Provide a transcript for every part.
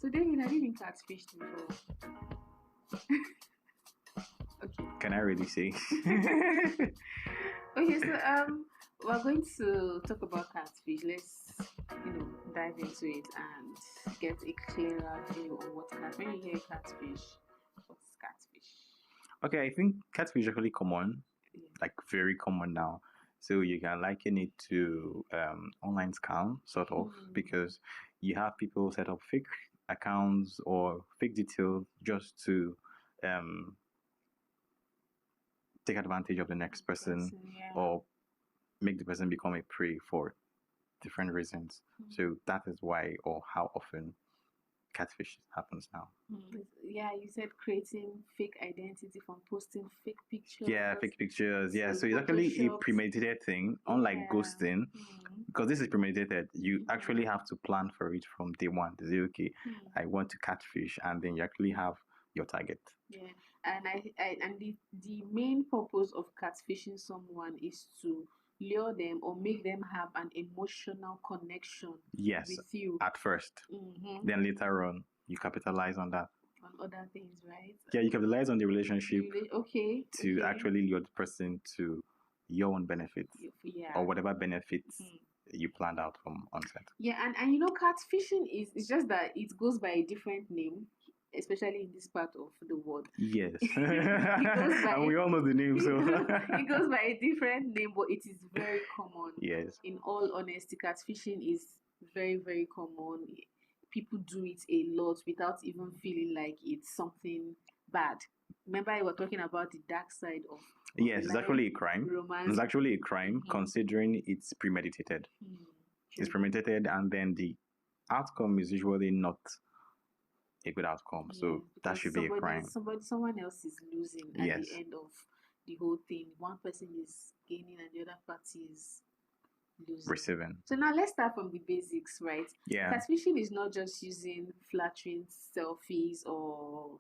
So David, have you been catfished before? Okay. Can I really say? Okay, so we're going to talk about catfish. Let's dive into it and get a clearer view on what catfish. When you hear catfish, what's catfish? Okay, I think catfish is actually common, like very common now. So you can liken it to online scam, sort of, because you have people set up fake accounts or fake details just to take advantage of the next person or make the person become a prey for different reasons. So that is why or how often catfish happens now. Yeah, you said creating fake identity from posting fake pictures. Yeah, fake pictures. Yeah, so it's actually a premeditated thing, unlike ghosting, because this is premeditated. You actually have to plan for it from day one. To say, okay, I want to catfish, and then you actually have your target. Yeah, and the main purpose of catfishing someone is to lure them or make them have an emotional connection with you at first. Then later on you capitalize on that, on other things, right? Yeah, you capitalize on the relationship to actually lure the person to your own benefits, or whatever benefits you planned out from onset. Yeah, and catfishing is just that it goes by a different name, especially in this part of the world. Yes. And we all know the name, so it goes by a different name, but it is very common. Yes. In all honesty, catfishing is very, very common. People do it a lot without even feeling like it's something bad. Remember, I was talking about the dark side of yes, it's actually a crime. Romance. It's actually a crime, considering it's premeditated. It's premeditated, and then the outcome is usually not a good outcome. So that should be a crime. Someone else is losing at the end of the whole thing. One person is gaining and the other party is losing. Receiving. So now let's start from the basics, right? Yeah. Catfishing is not just using flattering selfies or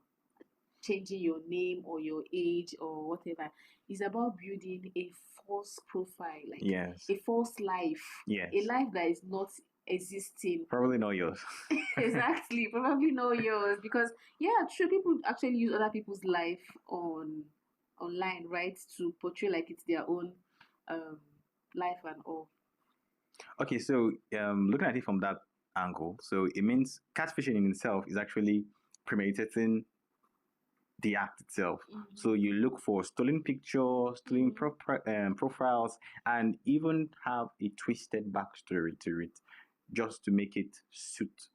changing your name or your age or whatever. It's about building a false profile, like a false life. A life that is not existing. Probably not yours. Exactly, probably not yours, because true, people actually use other people's life online, right, to portray like it's their own life and all. Okay, so looking at it from that angle, so it means catfishing in itself is actually premeditating the act itself. So you look for stolen pictures, stolen profiles, and even have a twisted backstory to it, just to make it suit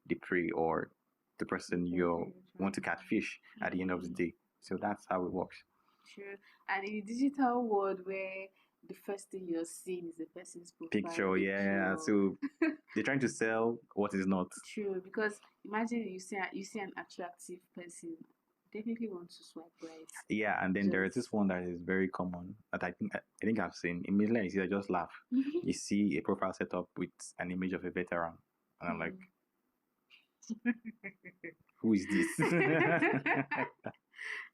the prey or the person you want to catfish at the end of the day. So that's how it works. Sure. And in the digital world where the first thing you're seeing is the person's profile picture. So they're trying to sell what is not. True, because imagine you see an attractive person, definitely want to swipe right. Yeah, and then there is this one that is very common that I think I've seen. Immediately you see, I just laugh. You see a profile set up with an image of a veteran, and I'm like, who is this?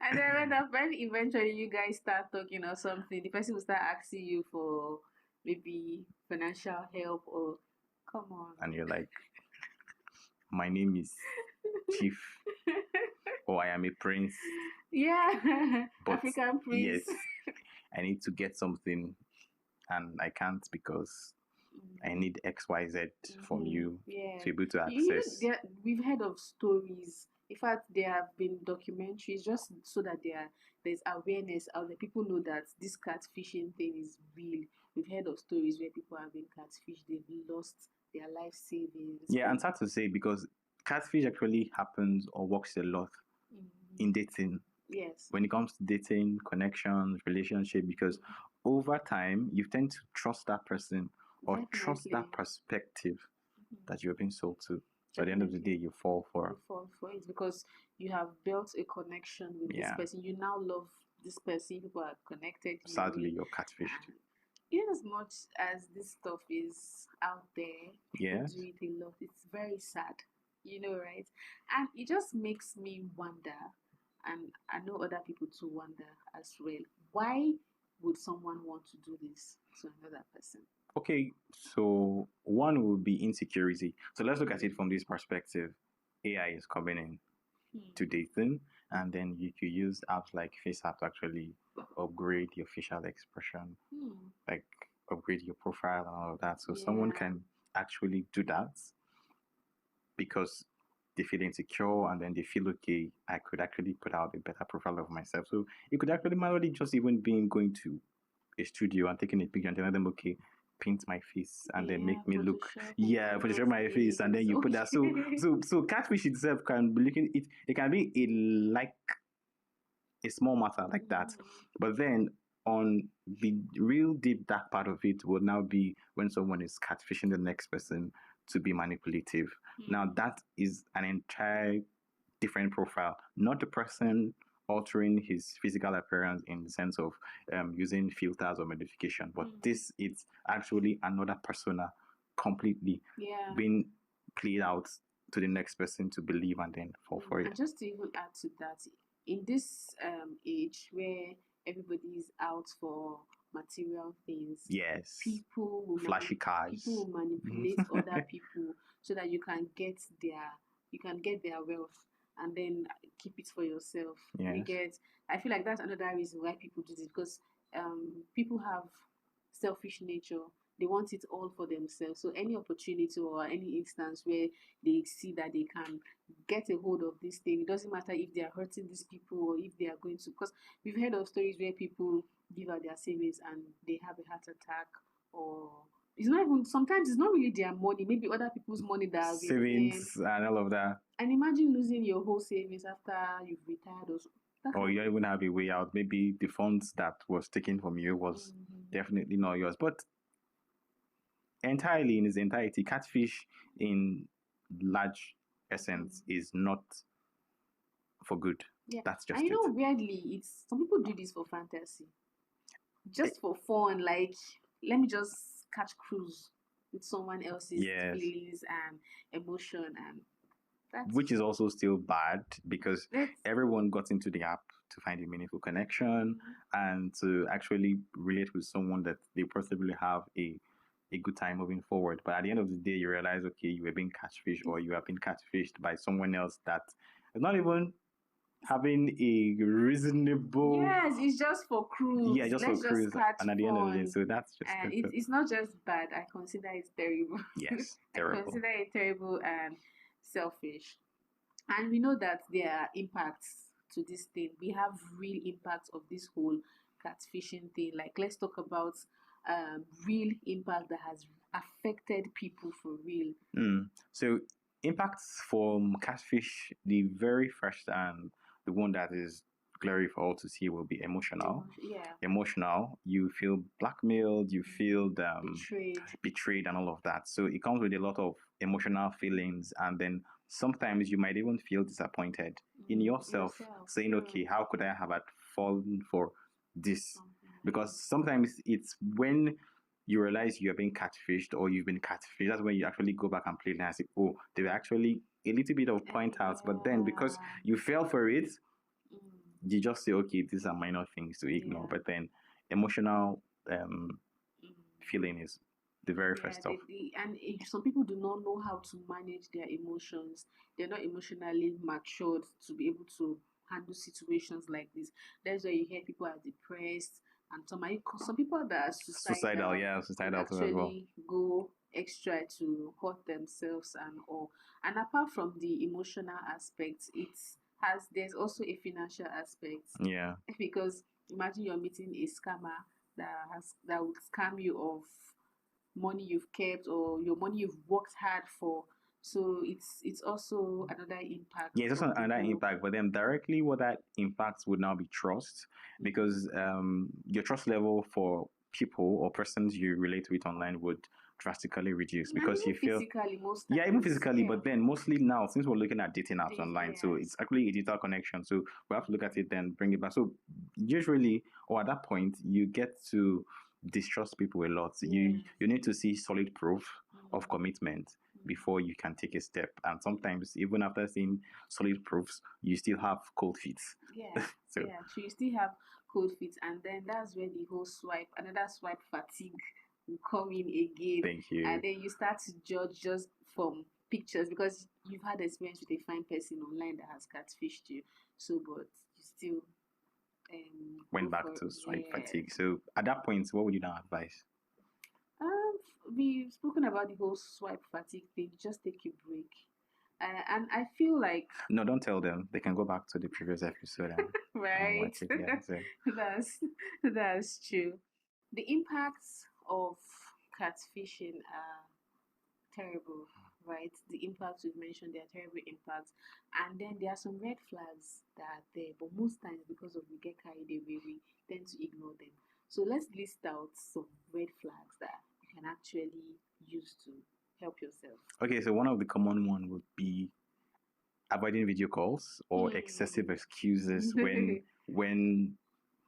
And then when eventually you guys start talking or something, the person will start asking you for maybe financial help or come on. And you're like, my name is Chief, or I am a prince. Yeah, but African prince. Yes, I need to get something, and I can't because I need XYZ from you to be able to access. We've heard of stories. In fact, there have been documentaries just so that there's awareness out there. People know that this catfishing thing is real. We've heard of stories where people have been catfished. They've lost their life savings. Yeah, and sad to say, because catfish actually happens or works a lot in dating. Yes. When it comes to dating, connections, relationship, because over time you tend to trust that person or trust that perspective that you're being sold to. So at the end of the day, you fall for it because you have built a connection with this person. You now love this person. People are connected. Sadly, you're catfished. In as much as this stuff is out there, people do it a lot. It's very sad, right? And it just makes me wonder, and I know other people too wonder as well. Why would someone want to do this to another person? Okay, so one will be insecurity. So let's look at it from this perspective. AI is coming in to dating, and then you could use apps like FaceApp to actually upgrade your facial expression, like upgrade your profile and all of that. So someone can actually do that because they feel insecure and then they feel, okay, I could actually put out a better profile of myself. So it could actually manually just even being going to a studio and taking a picture and telling them, okay, paint my face and then make me look, Photoshop my face, and then you put that. So catfish itself can be looking, it can be a small matter like that. But then on the real deep dark part of it will now be when someone is catfishing the next person to be manipulative. Now that is an entire different profile, not the person altering his physical appearance in the sense of using filters or modification, but this is actually another persona completely being played out to the next person to believe and then fall for it. And just to even add to that, in this age where everybody is out for material things, people will flashy cars, people will manipulate other people so that you can get their wealth and then keep it for yourself. I feel like that's another reason why people do this, because people have selfish nature. They want it all for themselves. So any opportunity or any instance where they see that they can get a hold of this thing, it doesn't matter if they are hurting these people or if they are going to, because we've heard of stories where people give out their savings and they have a heart attack, or it's not even, sometimes it's not really their money, maybe other people's money that have savings and all of that. And imagine losing your whole savings after you've retired or you don't even have a way out. Maybe the funds that was taken from you was definitely not yours. But entirely in its entirety, catfish in large essence is not for good. That's just it. Weirdly, it's some people do this for fantasy, just for fun. Like, let me just catch cruise with someone else's feelings and emotion, and which is also still bad because everyone got into the app to find a meaningful connection and to actually relate with someone that they possibly have a good time moving forward. But at the end of the day, you realize, okay, you were being catfished or you have been catfished by someone else that is not even having a reasonable... it's just for cruise. Just for cruise. And at the end of the day, so that's just... And it's not just bad. I consider it terrible. Yes, terrible. I consider it terrible and selfish. And we know that there are impacts to this thing. We have real impacts of this whole catfishing thing. Like, let's talk about real impact that has affected people for real. So impacts from catfish, the very first and the one that is glaring for all to see will be emotional. Emotional. You feel blackmailed, you feel betrayed and all of that. So it comes with a lot of emotional feelings, and then sometimes you might even feel disappointed in yourself, saying, okay, how could I have fallen for this? Because sometimes it's when you realize you're being catfished or you've been catfished, that's when you actually go back and play and say, oh, there were actually a little bit of point outs, but then because you fell for it, you just say, okay, these are minor things to ignore. But then emotional feeling is the very first stuff. And some people do not know how to manage their emotions. They're not emotionally matured to be able to handle situations like this. That's why you hear people are depressed, and some people that are suicidal actually as well. Go extra to hurt themselves and all. And apart from the emotional aspect, there's also a financial aspect. Because imagine you're meeting a scammer that will scam you of money you've kept or your money you've worked hard for. So it's also another impact. It's also another impact, but then directly what that impacts would now be trust, because your trust level for people or persons you relate with online would drastically reduce because you feel even physically, but then mostly now since we're looking at dating apps online, so it's actually a digital connection, so we have to look at it then bring it back. So usually, or at that point, you get to distrust people a lot. So you need to see solid proof of commitment before you can take a step, and sometimes even after seeing solid proofs, you still have cold feet. So you still have cold feet, and then that's where the whole another swipe fatigue will come in again. Thank you. And then you start to judge just from pictures because you've had experience with a fine person online that has catfished you. So, but you still went back to swipe fatigue. So at that point, what would you now advise? We've spoken about the whole swipe fatigue thing. Just take a break. And I feel like... No, don't tell them. They can go back to the previous episode and, right. watch it. Yeah, so. That's true. The impacts of catfishing are terrible, right? The impacts we've mentioned, they are terrible impacts. And then there are some red flags that are there, but most times because of we get carried away, we tend to ignore them. So let's list out some red flags that you can actually use to help yourself. Okay, so one of the common one would be avoiding video calls or excessive excuses when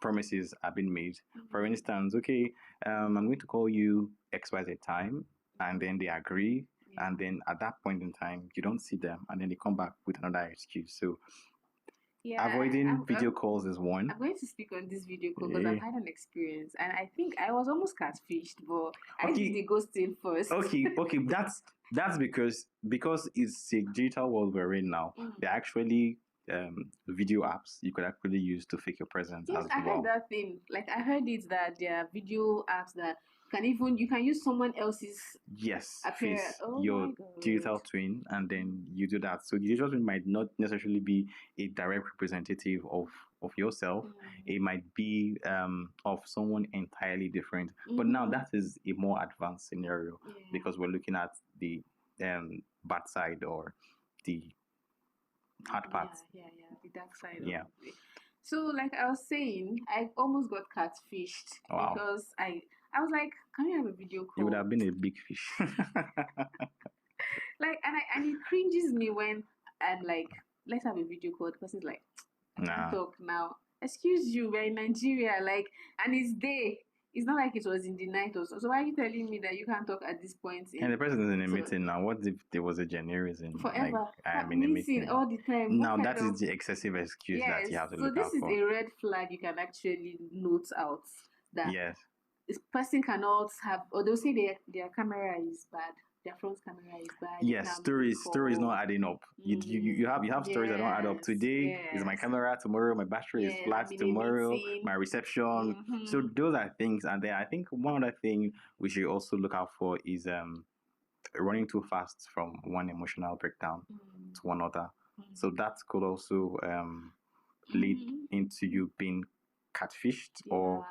promises are being made. For instance, okay, I'm going to call you XYZ time, and then they agree, and then at that point in time, you don't see them, and then they come back with another excuse. So avoiding video calls is one. I'm going to speak on this video call because I've had an experience, and I think I was almost catfished, but I did the ghosting first. Okay, that's because it's a digital world we're in now. They're actually video apps you could actually use to fake your presence as well. I heard that thing. Like I heard it that there are video apps that you can use someone else's face, your digital twin, and then you do that. So the digital twin might not necessarily be a direct representative of yourself. It might be of someone entirely different. But now that is a more advanced scenario because we're looking at the bad side or the hard parts. The dark side. So like I was saying, I almost got catfished because I was like, can we have a video call? You would have been a big fish. And it cringes me when I'm like, let's have a video call. The person's like, nah. Talk now. Excuse you, we're in Nigeria, and it's day. It's not like it was in the night or so. So why are you telling me that you can't talk at this point? And the person is in a meeting now. What if there was a genuine reason? Forever. I'm in a meeting all the time. Now that is the excessive excuse that you have to look out for. So this is a red flag you can actually note out. That this person cannot have, or they'll say their camera is bad. Their front camera is bad. Yes, stories not adding up. You have stories that don't add up. Today is my camera, tomorrow my battery is flat, tomorrow my reception. So those are things, and then I think one other thing we should also look out for is running too fast from one emotional breakdown to another. So that could also lead into you being catfished or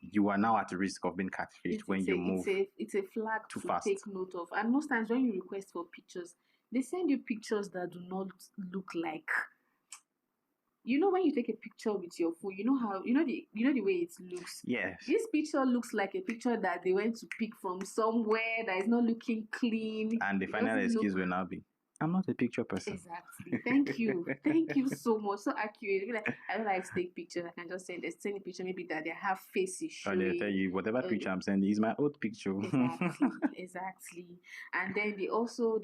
you are now at the risk of being catfished when you move. It's a flag to take note of. And most times when you request for pictures, they send you pictures that do not look like. You know when you take a picture with your phone, you know the way it looks. Yes. This picture looks like a picture that they went to pick from somewhere that is not looking clean. And the final excuse will now be, I'm not a picture person. Exactly. Thank you. Thank you so much. So accurate. I don't like to take pictures. I can just send a picture maybe that they have faces showing. Or they tell you whatever picture I'm sending is my old picture. Exactly. And then the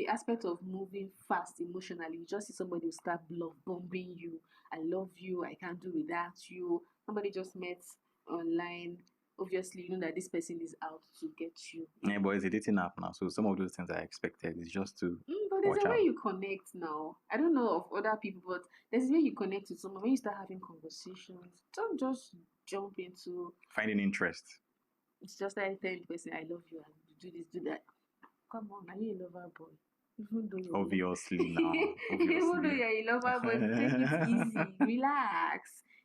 aspect of moving fast emotionally. You just see somebody who start love bombing you. I love you. I can't do without you. Somebody just met online. Obviously, you know that this person is out to get you. Yeah, but it's a dating app now, so some of those things are expected. It's just to but there's a way you connect now. I don't know of other people, but there's a way you connect with someone. When you start having conversations, don't just jump into finding interest. It's just like telling the person, I love you, and do this, do that. Come on, are you a lover boy? Even though you're obviously now. Even though you're a lover boy, take it easy.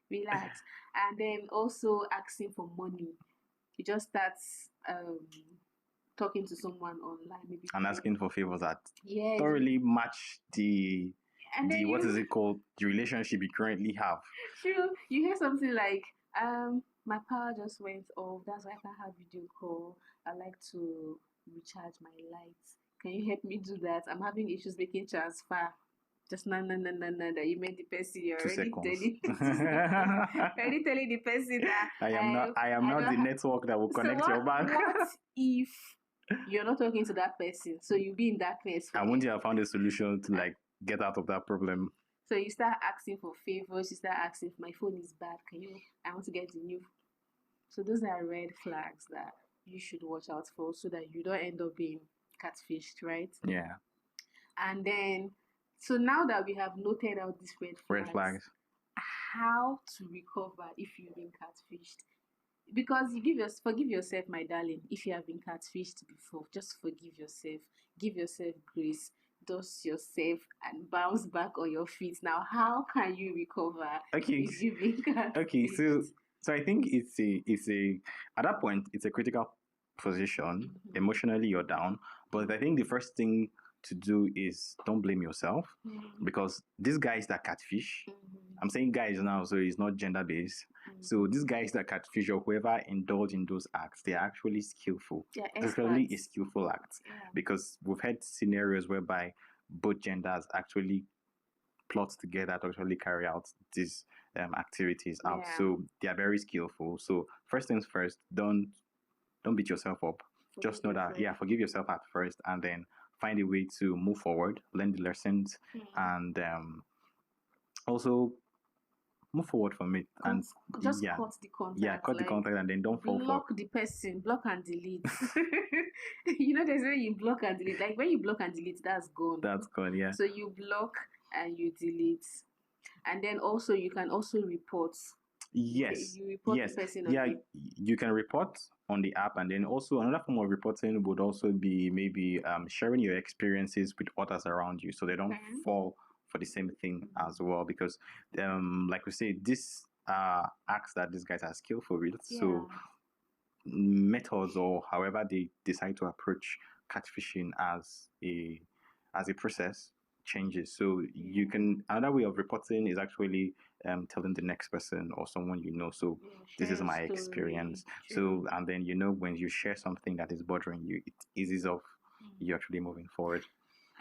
Relax. And then also asking for money. You just start talking to someone online, maybe, and asking for favors that thoroughly match the what is it called, the relationship you currently have. True. You hear something like, my power just went off, that's why I can't have video call. I like to recharge my lights. Can you help me do that? I'm having issues making transfer. Just that you made the person. You're already telling the person that I am not the network that will connect your bank. What if you're not talking to that person? So you'll be in darkness. And won't you have found a solution to get out of that problem? So you start asking for favors. You start asking, if my phone is bad, I want to get the new. So those are red flags that you should watch out for, so that you don't end up being catfished, right? Yeah. And then, so now that we have noted out these red flags, how to recover if you've been catfished? Because forgive yourself, my darling, if you have been catfished before. Just forgive yourself, give yourself grace, dust yourself, and bounce back on your feet. Now, how can you recover if you've been catfished? Okay, so I think it's a at that point it's a critical position. Emotionally, you're down, but I think the first thing to do is don't blame yourself, because these guys that catfish, I'm saying guys now, so it's not gender based. So these guys that catfish or whoever indulge in those acts, they're actually skillful. It's really a skillful act, because we've had scenarios whereby both genders actually plot together to actually carry out these activities out. So they are very skillful. So first things first, don't beat yourself up. Just know that forgive yourself at first, and then find a way to move forward, learn the lessons, and also move forward from it. And just cut the contact. Yeah, cut the contact, and then don't fall for. Block the person, block and delete. You know, there's when you block and delete. Like when you block and delete, that's gone. That's gone, yeah. So you block and you delete, and then also you can also report. Yes. You report the person. You can report on the app, and then also another form of reporting would also be maybe sharing your experiences with others around you, so they don't fall for the same thing as well. Because like we say, this acts that these guys are skillful with. So methods, or however they decide to approach catfishing as a process, changes. So you can, another way of reporting is actually telling the next person or someone you know, so this is my experience. So, and then, you know, when you share something that is bothering you, it eases off you actually moving forward.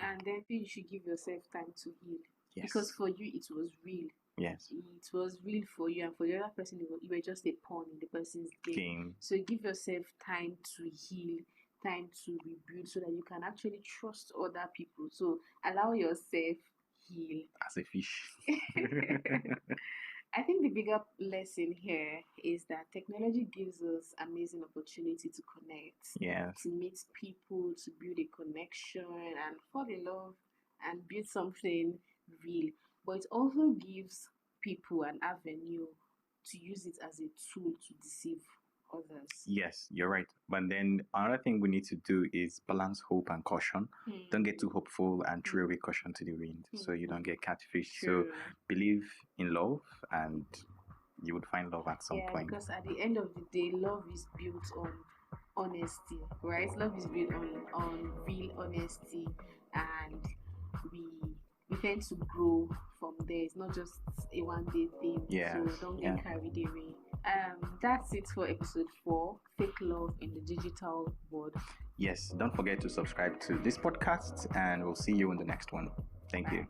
And then you should give yourself time to heal. Because for you it was real. Yes. It was real for you, and for the other person you were just a pawn in the person's game. So give yourself time to heal, time to rebuild, so that you can actually trust other people. So allow yourself heal. As a fish. I think the bigger lesson here is that technology gives us amazing opportunity to connect, to meet people, to build a connection and fall in love and build something real. But it also gives people an avenue to use it as a tool to deceive others. Yes, you're right. But then another thing we need to do is balance hope and caution. Don't get too hopeful and throw away caution to the wind, so you don't get catfished. So believe in love, and you would find love at some point. Because at the end of the day, love is built on honesty, right? Love is built on real honesty, and we tend to grow from there. It's not just a one-day thing. So don't get carried away. That's it for episode 4, Fake Love in the Digital World. Yes, don't forget to subscribe to this podcast, and we'll see you in the next one. Thank you.